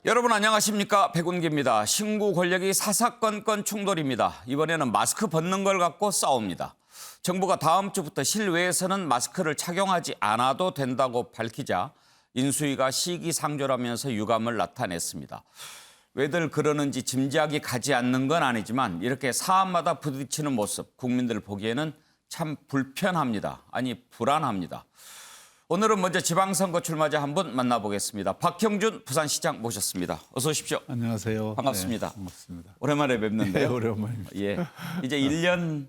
여러분 안녕하십니까? 백운기입니다. 신구 권력이 사사건건 충돌입니다. 이번에는 마스크 벗는 걸 갖고 싸웁니다. 정부가 다음 주부터 실외에서는 마스크를 착용하지 않아도 된다고 밝히자 인수위가 시기상조라면서 유감을 나타냈습니다. 왜들 그러는지 짐작이 가지 않는 건 아니지만 이렇게 사안마다 부딪히는 모습 국민들 보기에는 참 불편합니다. 아니 불안합니다. 오늘은 먼저 지방선거 출마자 한 분 만나보겠습니다. 박형준 부산시장 모셨습니다. 어서 오십시오. 안녕하세요. 반갑습니다. 네, 반갑습니다. 오랜만에 뵙는데요. 네, 오랜만입니다. 예, 이제 1년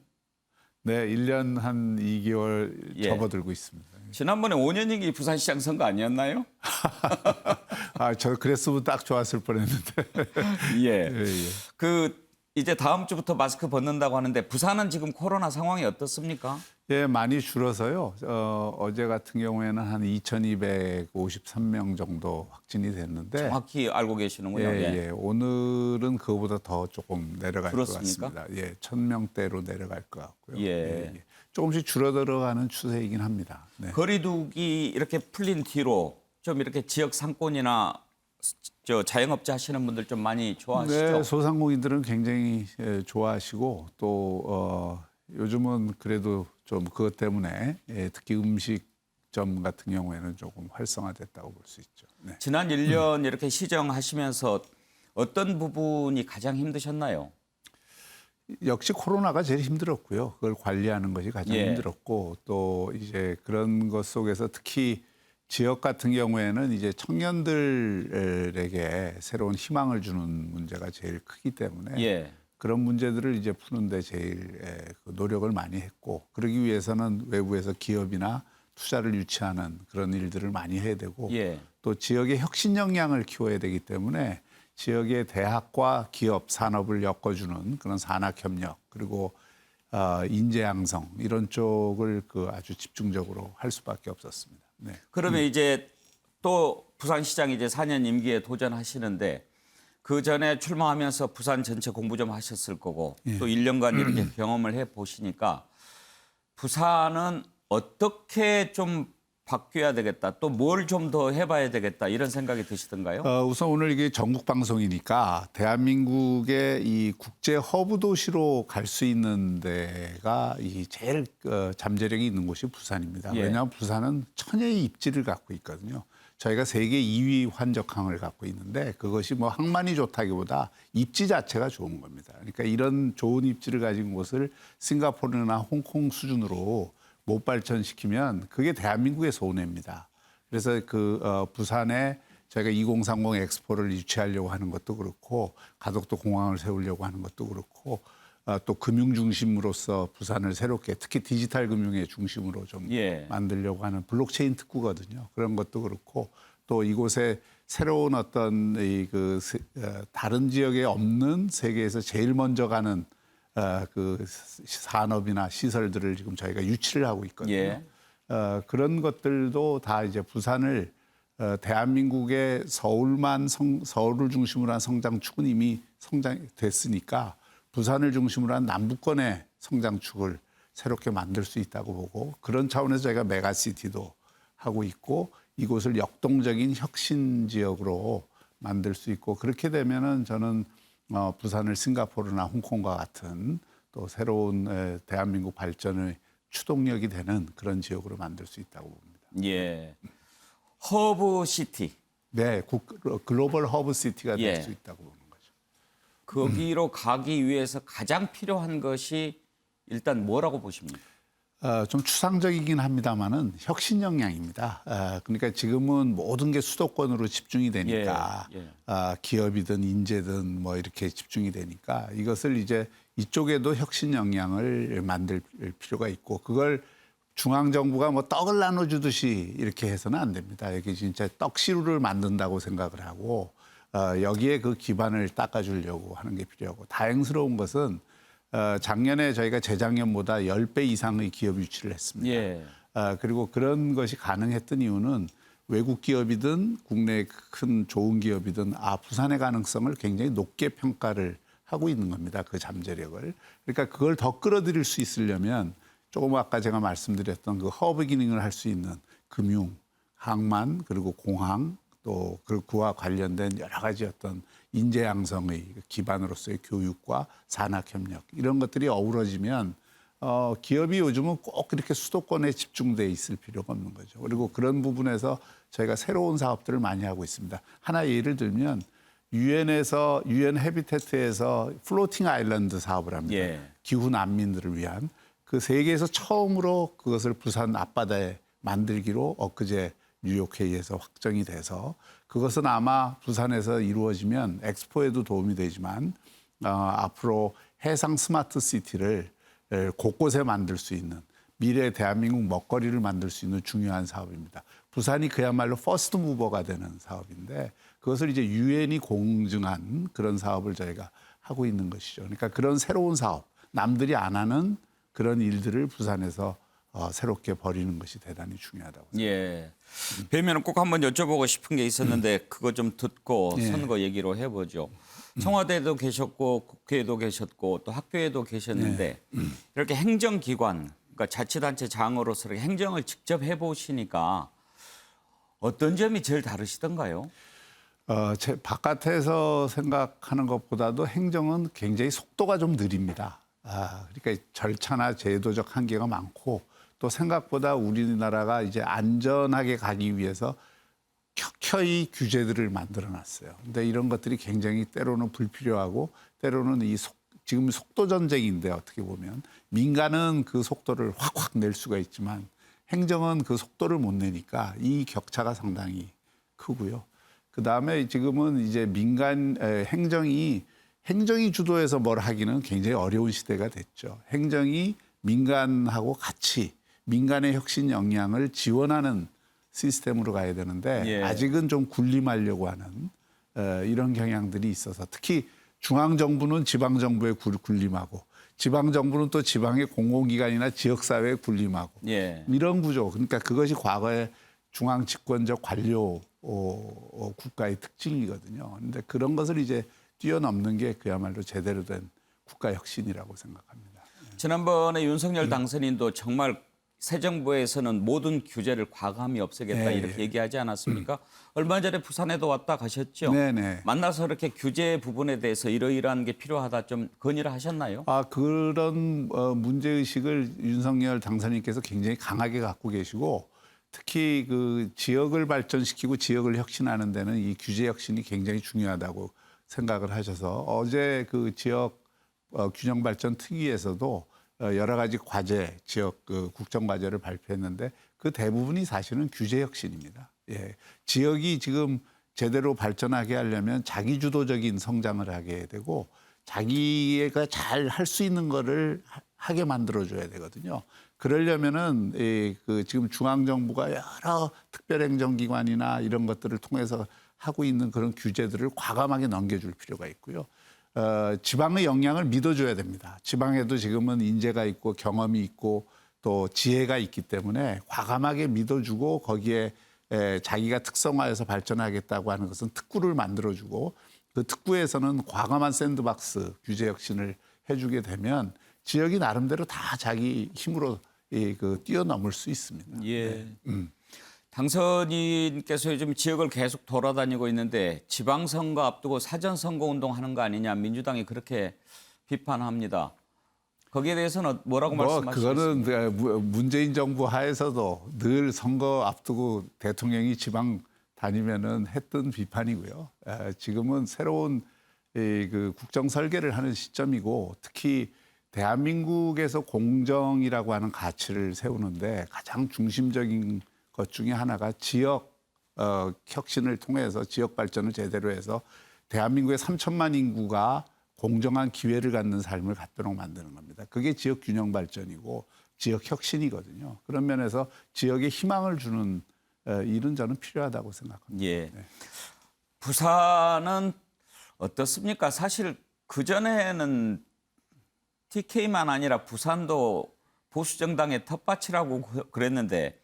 네, 1년 한 2개월 예. 접어들고 있습니다. 지난번에 5년이기 부산시장 선거 아니었나요? 저 그랬으면 딱 좋았을 뻔했는데. 예. 예. 그 이제 다음 주부터 마스크 벗는다고 하는데 부산은 지금 코로나 상황이 어떻습니까? 예, 많이 줄어서요. 어제 같은 경우에는 한 2,253명 정도 확진이 됐는데. 정확히 알고 계시는군요. 예. 오늘은 그거보다 더 조금 내려갈 그렇습니까? 것 같습니다. 예, 1,000명대로 내려갈 것 같고요. 예. 조금씩 줄어들어가는 추세이긴 합니다. 네. 거리두기 이렇게 풀린 뒤로 좀 이렇게 지역 상권이나 저 자영업자 하시는 분들 좀 많이 좋아하시죠? 네, 소상공인들은 굉장히 좋아하시고 또 요즘은 그래도 좀 그것 때문에 특히 음식점 같은 경우에는 조금 활성화됐다고 볼 수 있죠. 네. 지난 1년 이렇게 시정하시면서 어떤 부분이 가장 힘드셨나요? 역시 코로나가 제일 힘들었고요. 그걸 관리하는 것이 가장 예. 힘들었고 또 이제 그런 것 속에서 특히 지역 같은 경우에는 이제 청년들에게 새로운 희망을 주는 문제가 제일 크기 때문에 예. 그런 문제들을 이제 푸는데 제일 노력을 많이 했고 그러기 위해서는 외부에서 기업이나 투자를 유치하는 그런 일들을 많이 해야 되고 예. 또 지역의 혁신 역량을 키워야 되기 때문에 지역의 대학과 기업, 산업을 엮어주는 그런 산학협력 그리고 인재 양성 이런 쪽을 아주 집중적으로 할 수밖에 없었습니다. 네. 그러면 이제 또 부산시장 이제 4년 임기에 도전하시는데 그 전에 출마하면서 부산 전체 공부 좀 하셨을 거고 또 1년간 이렇게 경험을 해 보시니까 부산은 어떻게 좀 바뀌어야 되겠다. 또 뭘 좀 더 해봐야 되겠다. 이런 생각이 드시던가요? 우선 오늘 이게 전국 방송이니까 대한민국의 이 국제 허브 도시로 갈 수 있는 데가 이 제일 잠재력이 있는 곳이 부산입니다. 예. 왜냐하면 부산은 천혜의 입지를 갖고 있거든요. 저희가 세계 2위 환적항을 갖고 있는데 그것이 뭐 항만이 좋다기보다 입지 자체가 좋은 겁니다. 그러니까 이런 좋은 입지를 가진 곳을 싱가포르나 홍콩 수준으로 못 발전시키면 그게 대한민국의 손해입니다. 그래서 부산에 저희가 2030 엑스포를 유치하려고 하는 것도 그렇고 가덕도 공항을 세우려고 하는 것도 그렇고 또 금융 중심으로서 부산을 새롭게 특히 디지털 금융의 중심으로 좀 예. 만들려고 하는 블록체인 특구거든요. 그런 것도 그렇고 또 이곳에 새로운 어떤 다른 지역에 없는 세계에서 제일 먼저 가는 그 산업이나 시설들을 지금 저희가 유치를 하고 있거든요. 예. 그런 것들도 다 이제 부산을 대한민국의 서울을 중심으로 한 성장축은 이미 성장됐으니까 부산을 중심으로 한 남부권의 성장축을 새롭게 만들 수 있다고 보고 그런 차원에서 저희가 메가시티도 하고 있고 이곳을 역동적인 혁신 지역으로 만들 수 있고 그렇게 되면은 저는 부산을 싱가포르나 홍콩과 같은 또 새로운 대한민국 발전의 추동력이 되는 그런 지역으로 만들 수 있다고 봅니다. 예. 허브시티. 네, 글로벌 허브시티가 될 예. 수 있다고 보는 거죠. 거기로 가기 위해서 가장 필요한 것이 일단 뭐라고 보십니까? 좀 추상적이긴 합니다만은 혁신 역량입니다. 그러니까 지금은 모든 게 수도권으로 집중이 되니까 예. 기업이든 인재든 뭐 이렇게 집중이 되니까 이것을 이제 이쪽에도 혁신 역량을 만들 필요가 있고 그걸 중앙정부가 뭐 떡을 나눠주듯이 이렇게 해서는 안 됩니다. 여기 진짜 떡시루를 만든다고 생각을 하고 여기에 그 기반을 닦아주려고 하는 게 필요하고 다행스러운 것은 작년에 저희가 재작년보다 10배 이상의 기업 유치를 했습니다. 예. 그리고 그런 것이 가능했던 이유는 외국 기업이든 국내 큰 좋은 기업이든 부산의 가능성을 굉장히 높게 평가를 하고 있는 겁니다. 그 잠재력을. 그러니까 그걸 더 끌어들일 수 있으려면 조금 아까 제가 말씀드렸던 그 허브 기능을 할 수 있는 금융, 항만, 그리고 공항, 또 그와 관련된 여러 가지 어떤 인재 양성의 기반으로서의 교육과 산학 협력 이런 것들이 어우러지면 기업이 요즘은 꼭 그렇게 수도권에 집중돼 있을 필요가 없는 거죠. 그리고 그런 부분에서 저희가 새로운 사업들을 많이 하고 있습니다. 하나 예를 들면 유엔에서 유엔 해비태트에서 플로팅 아일랜드 사업을 합니다. 예. 기후 난민들을 위한 그 세계에서 처음으로 그것을 부산 앞바다에 만들기로 엊그제 뉴욕 회의에서 확정이 돼서 그것은 아마 부산에서 이루어지면 엑스포에도 도움이 되지만 앞으로 해상 스마트 시티를 곳곳에 만들 수 있는 미래 대한민국 먹거리를 만들 수 있는 중요한 사업입니다. 부산이 그야말로 퍼스트 무버가 되는 사업인데 그것을 이제 유엔이 공증한 그런 사업을 저희가 하고 있는 것이죠. 그러니까 그런 새로운 사업, 남들이 안 하는 그런 일들을 부산에서 새롭게 벌이는 것이 대단히 중요하다고 생각합니다. 예. 뵈면 꼭 한번 여쭤보고 싶은 게 있었는데 그거 좀 듣고 예. 선거 얘기로 해보죠. 청와대에도 계셨고 국회에도 계셨고 또 학교에도 계셨는데 이렇게 행정기관, 그러니까 자치단체 장으로서 이렇게 행정을 직접 해보시니까 어떤 점이 제일 다르시던가요? 제 바깥에서 생각하는 것보다도 행정은 굉장히 속도가 좀 느립니다. 그러니까 절차나 제도적 한계가 많고 또 생각보다 우리나라가 이제 안전하게 가기 위해서 켜켜이 규제들을 만들어 놨어요. 근데 이런 것들이 굉장히 때로는 불필요하고 때로는 지금 속도 전쟁인데 어떻게 보면 민간은 그 속도를 확확 낼 수가 있지만 행정은 그 속도를 못 내니까 이 격차가 상당히 크고요. 그다음에 지금은 이제 행정이 주도해서 뭘 하기는 굉장히 어려운 시대가 됐죠. 행정이 민간하고 같이 민간의 혁신 역량을 지원하는 시스템으로 가야 되는데 예. 아직은 좀 군림하려고 하는 이런 경향들이 있어서 특히 중앙정부는 지방정부에 군림하고 지방정부는 또 지방의 공공기관이나 지역사회에 군림하고 예. 이런 구조. 그러니까 그것이 과거의 중앙집권적 관료 국가의 특징이거든요. 그런데 그런 것을 이제 뛰어넘는 게 그야말로 제대로 된 국가 혁신이라고 생각합니다. 지난번에 윤석열 당선인도 정말 새 정부에서는 모든 규제를 과감히 없애겠다 네, 이렇게 예. 얘기하지 않았습니까? 얼마 전에 부산에도 왔다 가셨죠? 네네. 만나서 이렇게 규제 부분에 대해서 이러이러한 게 필요하다 좀 건의를 하셨나요? 그런 문제의식을 윤석열 당선인께서 굉장히 강하게 갖고 계시고 특히 그 지역을 발전시키고 지역을 혁신하는 데는 이 규제 혁신이 굉장히 중요하다고 생각을 하셔서 어제 그 지역 균형 발전 특위에서도 여러 가지 과제, 지역 그 국정 과제를 발표했는데 그 대부분이 사실은 규제 혁신입니다. 예. 지역이 지금 제대로 발전하게 하려면 자기 주도적인 성장을 하게 되고 자기가 잘 할 수 있는 거를 하게 만들어 줘야 되거든요. 그러려면은 그 지금 중앙 정부가 여러 특별행정기관이나 이런 것들을 통해서 하고 있는 그런 규제들을 과감하게 넘겨줄 필요가 있고요. 지방의 역량을 믿어줘야 됩니다. 지방에도 지금은 인재가 있고 경험이 있고 또 지혜가 있기 때문에 과감하게 믿어주고 거기에 자기가 특성화해서 발전하겠다고 하는 것은 특구를 만들어주고 그 특구에서는 과감한 샌드박스 규제 혁신을 해주게 되면 지역이 나름대로 다 자기 힘으로 뛰어넘을 수 있습니다. 예. 당선인께서 요즘 지역을 계속 돌아다니고 있는데 지방선거 앞두고 사전선거 운동하는 거 아니냐 민주당이 그렇게 비판합니다. 거기에 대해서는 뭐라고 말씀하시겠습니까? 그거는 문재인 정부 하에서도 늘 선거 앞두고 대통령이 지방 다니면은 했던 비판이고요. 지금은 새로운 그 국정 설계를 하는 시점이고 특히 대한민국에서 공정이라고 하는 가치를 세우는데 가장 중심적인 것 중에 하나가 지역 혁신을 통해서 지역 발전을 제대로 해서 대한민국의 3천만 인구가 공정한 기회를 갖는 삶을 갖도록 만드는 겁니다. 그게 지역 균형 발전이고 지역 혁신이거든요. 그런 면에서 지역에 희망을 주는 일은 저는 필요하다고 생각합니다. 예. 네. 부산은 어떻습니까? 사실 그전에는 TK만 아니라 부산도 보수 정당의 텃밭이라고 그랬는데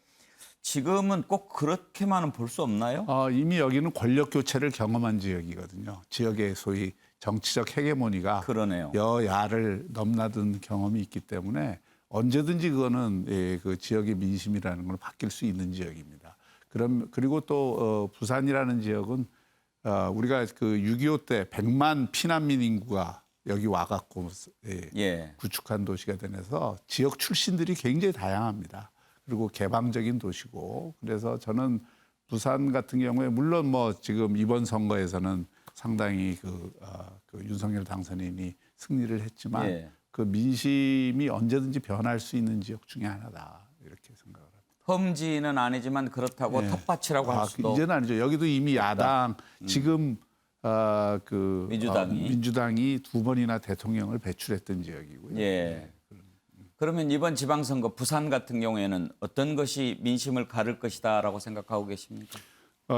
지금은 꼭 그렇게만은 볼 수 없나요? 이미 여기는 권력 교체를 경험한 지역이거든요. 지역의 소위 정치적 헤게모니가 그러네요. 여야를 넘나든 경험이 있기 때문에 언제든지 그거는 그 지역의 민심이라는 걸 바뀔 수 있는 지역입니다. 그리고 또 부산이라는 지역은 우리가 그 6.25 때 100만 피난민 인구가 여기 와갖고 예. 구축한 도시가 되면서 지역 출신들이 굉장히 다양합니다. 그리고 개방적인 도시고 그래서 저는 부산 같은 경우에 물론 뭐 지금 이번 선거에서는 상당히 그 윤석열 당선인이 승리를 했지만 예. 그 민심이 언제든지 변할 수 있는 지역 중에 하나다 이렇게 생각을 합니다. 험지는 아니지만 그렇다고 텃밭이라고 할 수도. 이제는 아니죠. 여기도 이미 야당 지금 민주당이 두 번이나 대통령을 배출했던 지역이고요. 예. 그러면 이번 지방선거 부산 같은 경우에는 어떤 것이 민심을 가를 것이다라고 생각하고 계십니까?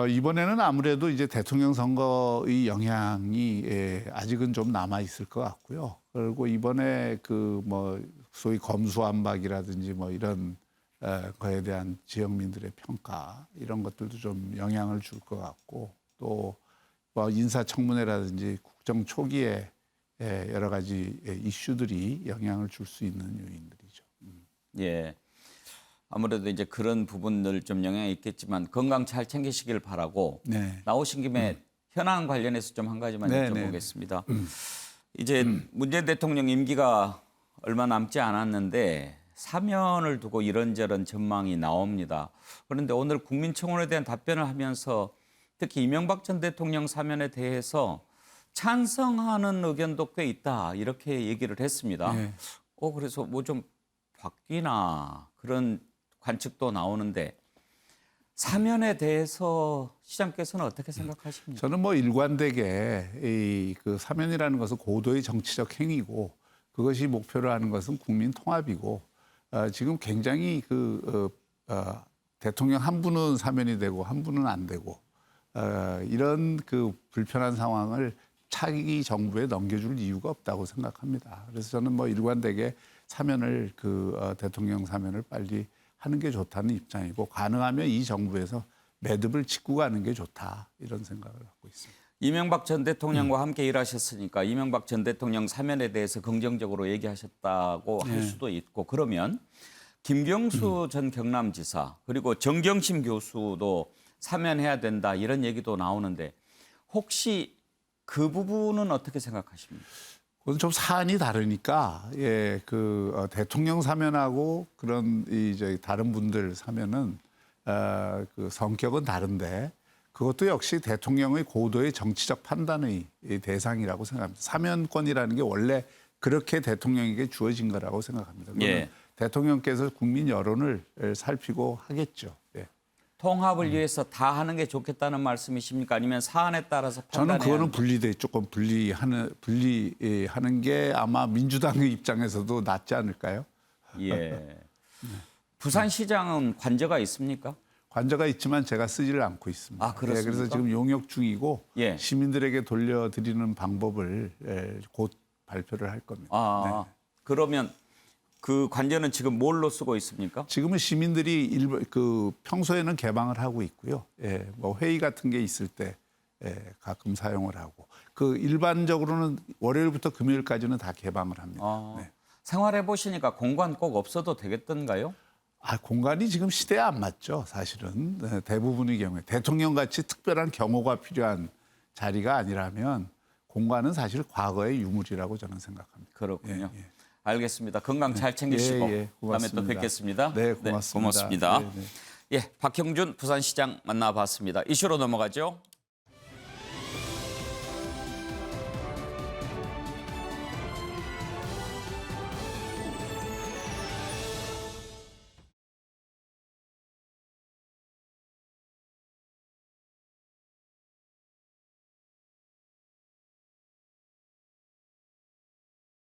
이번에는 아무래도 이제 대통령 선거의 영향이 아직은 좀 남아 있을 것 같고요. 그리고 이번에 그 뭐 소위 검수완박이라든지 뭐 이런 거에 대한 지역민들의 평가 이런 것들도 좀 영향을 줄 것 같고 또 뭐 인사청문회라든지 국정 초기에 여러 가지 이슈들이 영향을 줄 수 있는 요인들이죠. 예. 아무래도 이제 그런 부분들 좀 영향이 있겠지만 건강 잘 챙기시길 바라고 네. 나오신 김에 현안 관련해서 좀 한 가지만 여쭤보겠습니다. 이제 문재인 대통령 임기가 얼마 남지 않았는데 사면을 두고 이런저런 전망이 나옵니다. 그런데 오늘 국민청원에 대한 답변을 하면서 특히 이명박 전 대통령 사면에 대해서 찬성하는 의견도 꽤 있다 이렇게 얘기를 했습니다. 네. 그래서 뭐 좀 바뀌나 그런 관측도 나오는데 사면에 대해서 시장께서는 어떻게 생각하십니까? 저는 뭐 일관되게 그 사면이라는 것은 고도의 정치적 행위고 그것이 목표로 하는 것은 국민 통합이고 지금 굉장히 대통령 한 분은 사면이 되고 한 분은 안 되고 이런 그 불편한 상황을 차기 정부에 넘겨줄 이유가 없다고 생각합니다. 그래서 저는 뭐 일관되게 사면을 대통령 사면을 빨리 하는 게 좋다는 입장이고 가능하면 이 정부에서 매듭을 짓고 가는 게 좋다 이런 생각을 갖고 있습니다. 이명박 전 대통령과 함께 일하셨으니까 이명박 전 대통령 사면에 대해서 긍정적으로 얘기하셨다고 할 수도 있고 그러면 김경수 전 경남지사 그리고 정경심 교수도 사면해야 된다 이런 얘기도 나오는데 혹시 그 부분은 어떻게 생각하십니까? 그건 좀 사안이 다르니까 대통령 사면하고 그런 이제 다른 분들 사면은 그 성격은 다른데 그것도 역시 대통령의 고도의 정치적 판단의 대상이라고 생각합니다. 사면권이라는 게 원래 그렇게 대통령에게 주어진 거라고 생각합니다. 예. 대통령께서 국민 여론을 살피고 하겠죠. 예. 통합을 위해서 다 하는 게 좋겠다는 말씀이십니까? 아니면 사안에 따라서 판단해야 저는 그거는 조금 분리하는 게 아마 민주당의 입장에서도 낫지 않을까요? 예. 부산시장은 관저가 있습니까? 관저가 있지만 제가 쓰지를 않고 있습니다. 아, 그렇습니까? 그래서 지금 용역 중이고 예. 시민들에게 돌려드리는 방법을 곧 발표를 할 겁니다. 그러면 그 관저는 지금 뭘로 쓰고 있습니까? 지금은 시민들이 평소에는 개방을 하고 있고요. 뭐 회의 같은 게 있을 때 가끔 사용을 하고 일반적으로는 월요일부터 금요일까지는 다 개방을 합니다. 네. 생활해 보시니까 공간 꼭 없어도 되겠던가요? 공간이 지금 시대에 안 맞죠. 사실은 대부분의 경우에 대통령 같이 특별한 경호가 필요한 자리가 아니라면 공간은 사실 과거의 유물이라고 저는 생각합니다. 그렇군요. 알겠습니다. 건강 잘 챙기시고 다음에 또 뵙겠습니다. 네, 고맙습니다. 고맙습니다. 네, 네. 예, 박형준 부산시장 만나봤습니다. 이슈로 넘어가죠.